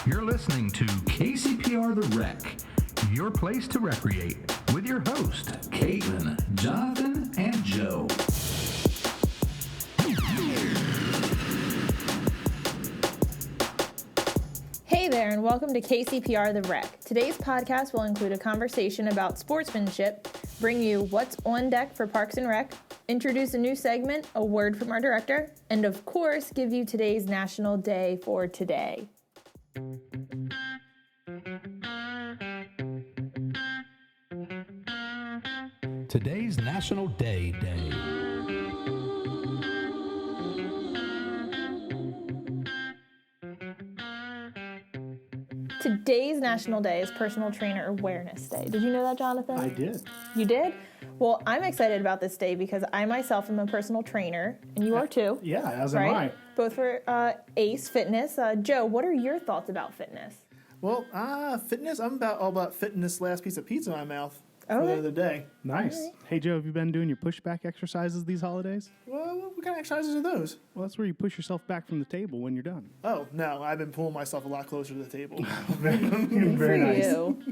You're listening to KCPR the Rec, your place to recreate, with your host, Caitlin, Jonathan, and Joe. Hey there, and welcome to KCPR the Rec. Today's podcast will include a conversation about sportsmanship, bring you what's on deck for Parks and Rec, introduce a new segment, a word from our director, and of course, give you today's National Day for today. Today's National Day. Today's National Day is Personal Trainer Awareness Day. Did you know that, Jonathan? I did. You did? Well, I'm excited about this day because I myself am a personal trainer, and you are too. Yeah, as right? am I. Both for ACE Fitness. Joe, what are your thoughts about fitness? Well, fitness, I'm all about fitting this last piece of pizza in my mouth for Okay. the other day. Nice. All right. Hey, Joe, have you been doing your pushback exercises these holidays? Well, what kind of exercises are those? Well, that's where you push yourself back from the table when you're done. Oh, no, I've been pulling myself a lot closer to the table. Good for you.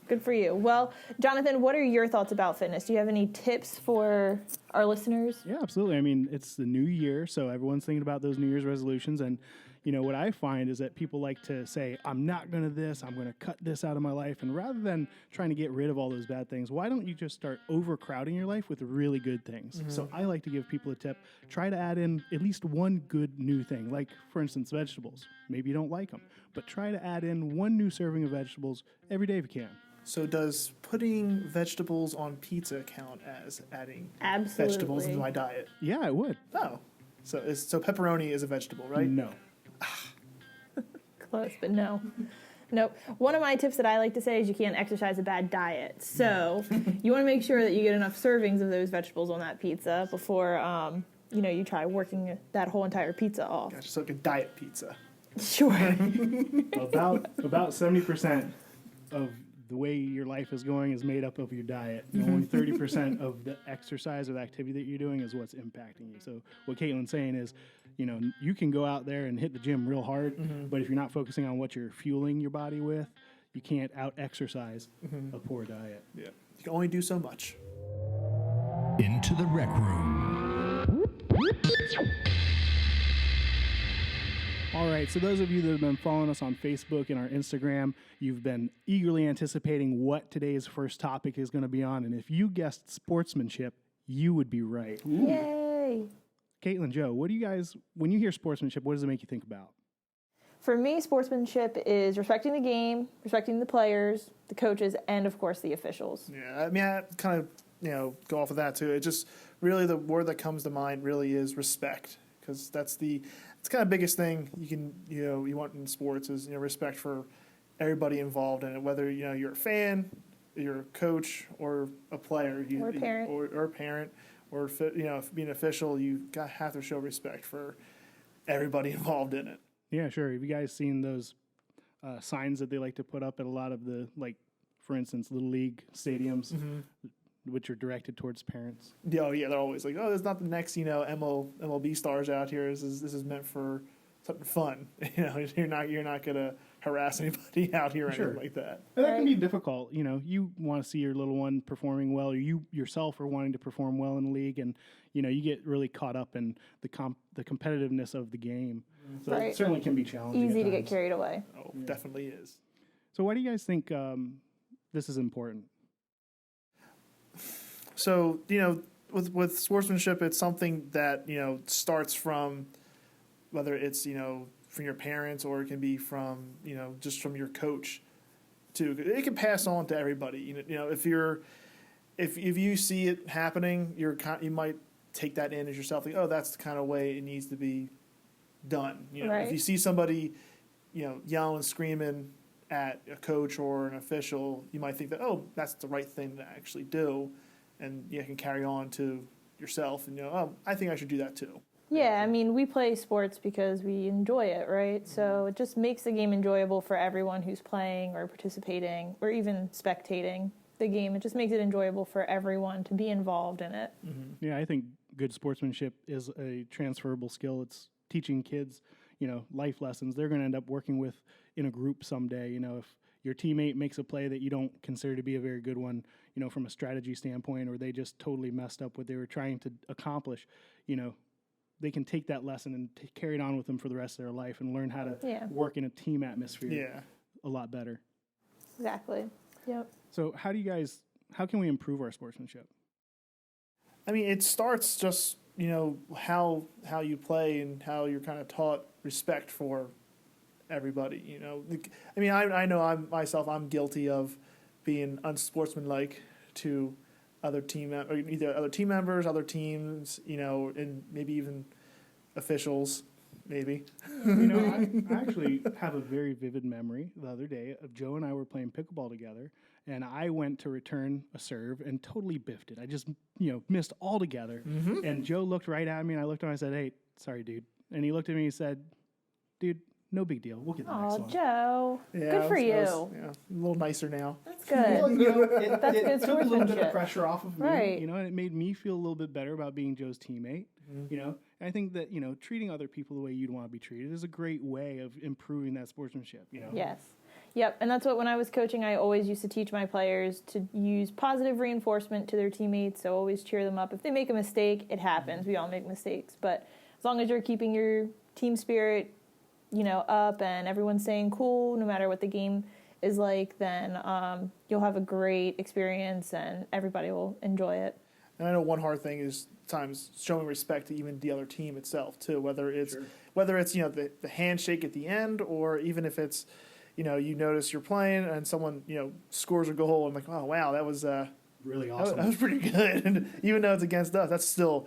Good for you. Well, Jonathan, what are your thoughts about fitness? Do you have any tips for our listeners? Yeah, absolutely. I mean, it's the new year, so everyone's thinking about those New Year's resolutions. And, you know, what I find is that people like to say, I'm not going to this, I'm going to cut this out of my life. And rather than trying to get rid of all those bad things, why don't you just start overcrowding your life with really good things? Mm-hmm. So I like to give people a tip. Try to add in at least one good new thing, like, for instance, vegetables. Maybe you don't like them, but try to add in one new serving of vegetables every day if you can. So does putting vegetables on pizza count as adding Absolutely. vegetables into my diet? Yeah, I would. Oh. So pepperoni is a vegetable, right? No. Close, but no. Nope. One of my tips that I like to say is you can't exercise a bad diet. So you want to make sure that you get enough servings of those vegetables on that pizza before, you try working that whole entire pizza off. Gotcha, so like a diet pizza. Sure. About 70% of the way your life is going is made up of your diet. And only 30% of the exercise or the activity that you're doing is what's impacting you. So what Caitlin's saying is, you know, you can go out there and hit the gym real hard, but if you're not focusing on what you're fueling your body with, you can't out-exercise a poor diet. Yeah. You can only do so much. Into the Rec Room. All right, so those of you that have been following us on Facebook and our Instagram, you've been eagerly anticipating what today's first topic is going to be on. And if you guessed sportsmanship, you would be right. Yay. Caitlin, Joe, what do you guys, when you hear sportsmanship, what does it make you think about? For me, sportsmanship is respecting the game, respecting the players, the coaches, and of course the officials. Yeah, I mean, I kind of, go off of that too. It just really the word that comes to mind really is respect, because it's kind of biggest thing you want in sports is respect for everybody involved in it, whether you're a fan, you're a coach, or a player, Or a parent. or a parent, or being an official. You have to show respect for everybody involved in it. Yeah, sure. Have you guys seen those signs that they like to put up at a lot of the, like, for instance, Little League stadiums, which are directed towards parents? Yeah, they're always like, there's not the next MLB stars out here. This is meant for something fun. You're not gonna harass anybody out here or anything like that. And that can be difficult. You want to see your little one performing well, or you yourself are wanting to perform well in the league, and you get really caught up in the competitiveness of the game. So Right. it certainly can be challenging. Easy at to get times. carried away. Oh, definitely is. So why do you guys think this is important? So with sportsmanship, it's something that starts from whether it's from your parents or it can be from just from your coach too. It can pass on to everybody. If you see it happening, you might take that in as yourself. Like, oh, that's the kind of way it needs to be done. Right. If you see somebody yelling and screaming at a coach or an official, you might think that, oh, that's the right thing to actually do, and you can carry on to yourself and I think I should do that too. Yeah, I mean, we play sports because we enjoy it, right? So it just makes the game enjoyable for everyone who's playing or participating or even spectating the game. It just makes it enjoyable for everyone to be involved in it. Yeah, I think good sportsmanship is a transferable skill. It's teaching kids, life lessons they're going to end up working with in a group someday. If your teammate makes a play that you don't consider to be a very good one, from a strategy standpoint, or they just totally messed up what they were trying to accomplish, they can take that lesson and carry it on with them for the rest of their life and learn how to work in a team atmosphere a lot better. Exactly. Yep. So how can we improve our sportsmanship? I mean, it starts just, how you play and how you're kind of taught respect for everybody, I mean, I know I'm guilty of being unsportsmanlike to other either other team members, other teams, and maybe even officials, maybe. I actually have a very vivid memory the other day of Joe and I were playing pickleball together, and I went to return a serve and totally biffed it. I just, missed altogether. Mm-hmm. And Joe looked right at me, and I looked at him and I said, "Hey, sorry, dude." And he looked at me and he said, "Dude, no big deal. We'll get the next one." Oh, Joe. Good for you. A little nicer now. That's good. Well, That's good took a little bit of sportsmanship. pressure off of me, Right. and it made me feel a little bit better about being Joe's teammate, Mm-hmm. And I think that, treating other people the way you'd want to be treated is a great way of improving that sportsmanship, Yes. Yep. And that's what, when I was coaching, I always used to teach my players to use positive reinforcement to their teammates. So always cheer them up. If they make a mistake, it happens. We all make mistakes. But as long as you're keeping your team spirit, up and everyone's saying cool, no matter what the game is like, then you'll have a great experience and everybody will enjoy it. And I know one hard thing is times showing respect to even the other team itself too, whether it's the handshake at the end, or even if it's you notice you're playing and someone scores a goal and like, oh wow, that was really awesome. That was pretty good. And even though it's against us, that's still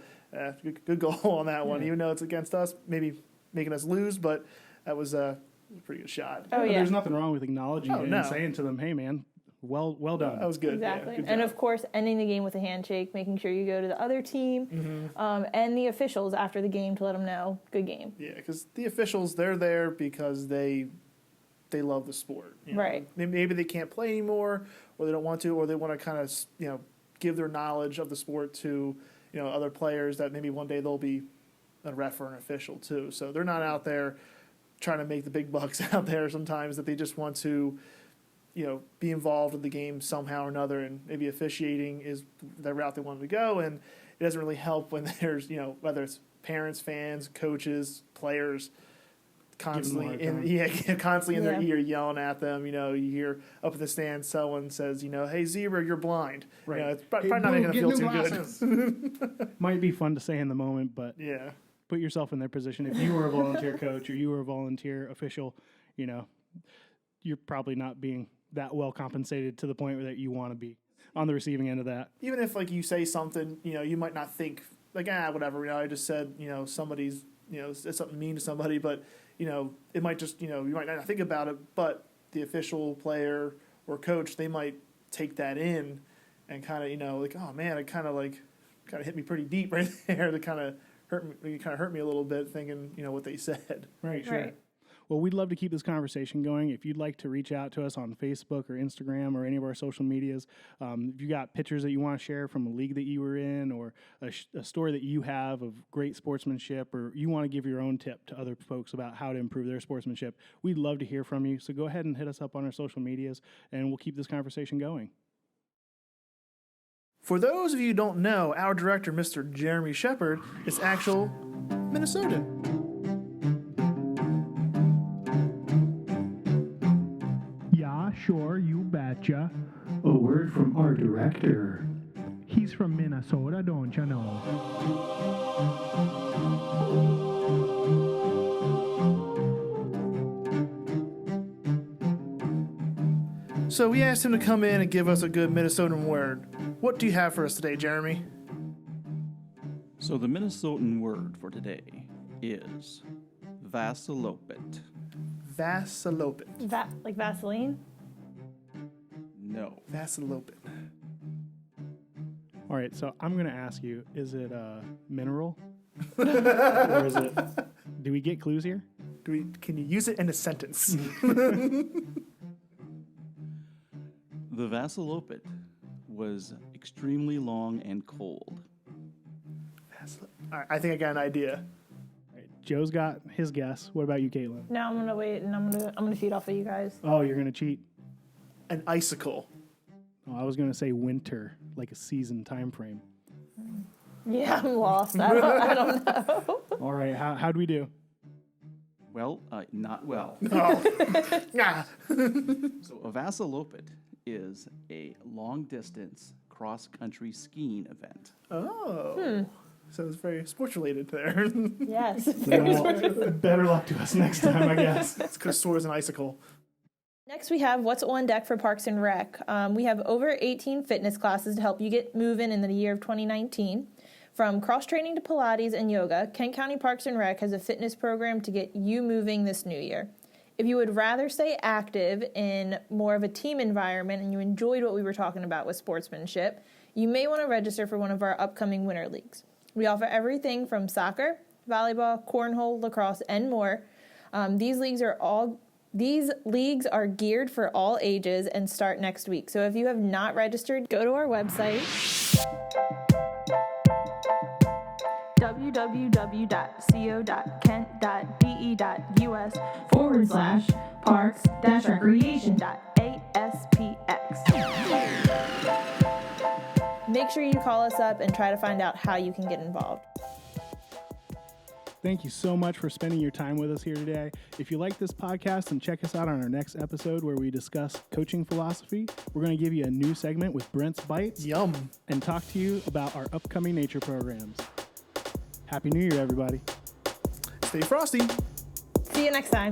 good goal on that one. Even though it's against us, maybe making us lose, but that was a pretty good shot. Oh, yeah. There's nothing wrong with acknowledging it no. and saying to them, "Hey man, well done." That was good. Exactly. Yeah, good And job. of course, ending the game with a handshake, making sure you go to the other team and the officials after the game to let them know, good game. Yeah, because the officials, they're there because they love the sport. Right. Maybe they can't play anymore, or they don't want to, or they want to kind of give their knowledge of the sport to other players that maybe one day they'll be a ref or an official too. So they're not out there trying to make the big bucks out there sometimes, that they just want to be involved in the game somehow or another, and maybe officiating is the route they want to go, and it doesn't really help when there's, whether it's parents, fans, coaches, players, constantly in their ear yelling at them. You hear up in the stands someone says, "Hey Zebra, you're blind." Right. It's probably not making them feel too good. Might be fun to say in the moment, but yeah. Put yourself in their position. If you were a volunteer coach or you were a volunteer official, you're probably not being that well compensated to the point that you want to be on the receiving end of that. Even if you say something, you might not think whatever. I just said, somebody's, said something mean to somebody, but it might just, you might not think about it, but the official player or coach, they might take that in and kind of, oh man, it kind of hit me pretty deep right there. That kind of hurt me a little bit, thinking, what they said. Right, sure. Right. Well, we'd love to keep this conversation going. If you'd like to reach out to us on Facebook or Instagram or any of our social medias, if you got pictures that you want to share from a league that you were in, or a story that you have of great sportsmanship, or you want to give your own tip to other folks about how to improve their sportsmanship, we'd love to hear from you. So go ahead and hit us up on our social medias, and we'll keep this conversation going. For those of you who don't know, our director, Mr. Jeremy Shepard, is actual Minnesotan. Yeah, sure, you betcha. A word from our director. He's from Minnesota, don't you know? So we asked him to come in and give us a good Minnesotan word. What do you have for us today, Jeremy? So the Minnesotan word for today is vassalopit. Vassalopit. Like Vaseline? No. Vassalopit. All right, so I'm going to ask you, is it a mineral? Or is it... Do we get clues here? Can you use it in a sentence? The vassalopit was extremely long and cold. All right, I think I got an idea. All right, Joe's got his guess. What about you, Caitlin? Now I'm gonna wait and I'm gonna feed off of you guys. Oh, you're gonna cheat. An icicle. Oh, I was gonna say winter, like a season time frame. Yeah, I'm lost. I don't know. All right, how'd we do? Well, not well. Oh. Yeah. So a Vassalopet is a long-distance cross-country skiing event. Oh. So it's very sports related there. Yes. Well, better luck to us next time, I guess. It's because Soar is an icicle. Next, we have what's on deck for Parks and Rec. We have over 18 fitness classes to help you get moving in the year of 2019. From cross-training to Pilates and yoga, Kent County Parks and Rec has a fitness program to get you moving this new year. If you would rather stay active in more of a team environment and you enjoyed what we were talking about with sportsmanship, you may want to register for one of our upcoming winter leagues. We offer everything from soccer, volleyball, cornhole, lacrosse, and more. These leagues are geared for all ages and start next week. So if you have not registered, go to our website, www.co.kent.de.us/parks-recreation.aspx. Make sure you call us up and try to find out how you can get involved. Thank you so much for spending your time with us here today. If you like this podcast, then check us out on our next episode where we discuss coaching philosophy. We're going to give you a new segment with Brent's Bites. Yum. And talk to you about our upcoming nature programs. Happy New Year, everybody. Stay frosty. See you next time.